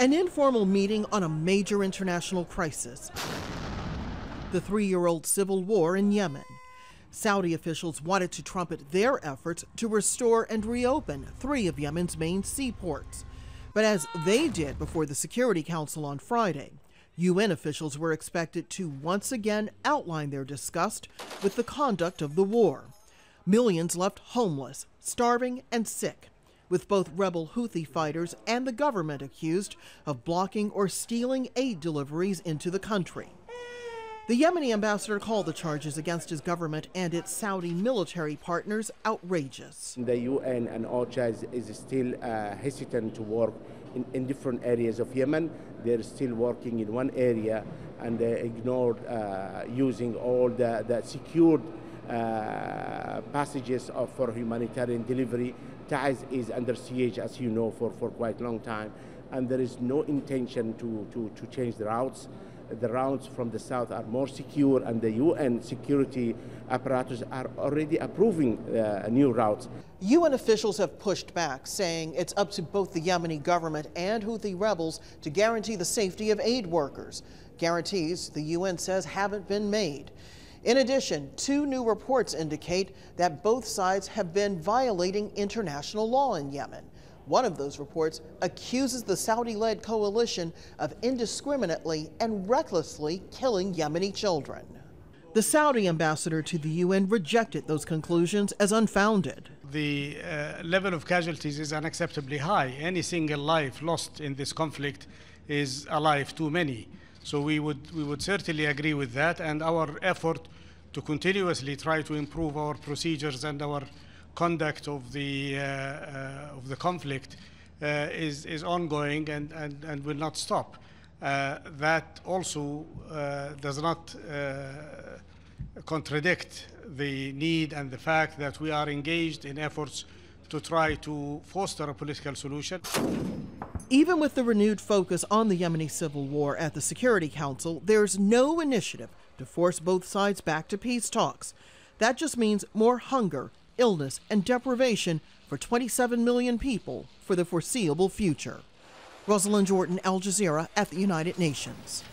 An informal meeting on a major international crisis, the 3-year-old civil war in Yemen. Saudi officials wanted to trumpet their efforts to restore and reopen 3 of Yemen's main seaports. But as they did before the Security Council on Friday, UN officials were expected to once again outline their disgust with the conduct of the war. Millions left homeless, starving, and sick, with both rebel Houthi fighters and the government accused of blocking or stealing aid deliveries into the country. The Yemeni ambassador called the charges against his government and its Saudi military partners outrageous. The UN and OCHA is still hesitant to work in different areas of Yemen. They're still working in one area, and they ignored using all the secured passages for humanitarian delivery. Taiz is under siege, as you know, for quite a long time, and there is no intention to change the routes. The routes from the south are more secure, and the UN security apparatus are already approving new routes. UN officials have pushed back, saying it's up to both the Yemeni government and Houthi rebels to guarantee the safety of aid workers. Guarantees, the UN says, haven't been made. In addition, 2 new reports indicate that both sides have been violating international law in Yemen. One of those reports accuses the Saudi-led coalition of indiscriminately and recklessly killing Yemeni children. The Saudi ambassador to the UN rejected those conclusions as unfounded. The level of casualties is unacceptably high. Any single life lost in this conflict is a life too many. So we would certainly agree with that, and our effort to continuously try to improve our procedures and our conduct of the conflict is ongoing and will not stop. That also does not contradict the need and the fact that we are engaged in efforts to try to foster a political solution. Even with the renewed focus on the Yemeni civil war at the Security Council, there's no initiative to force both sides back to peace talks. That just means more hunger, illness, and deprivation for 27 million people for the foreseeable future. Rosiland, Al Jazeera at the United Nations.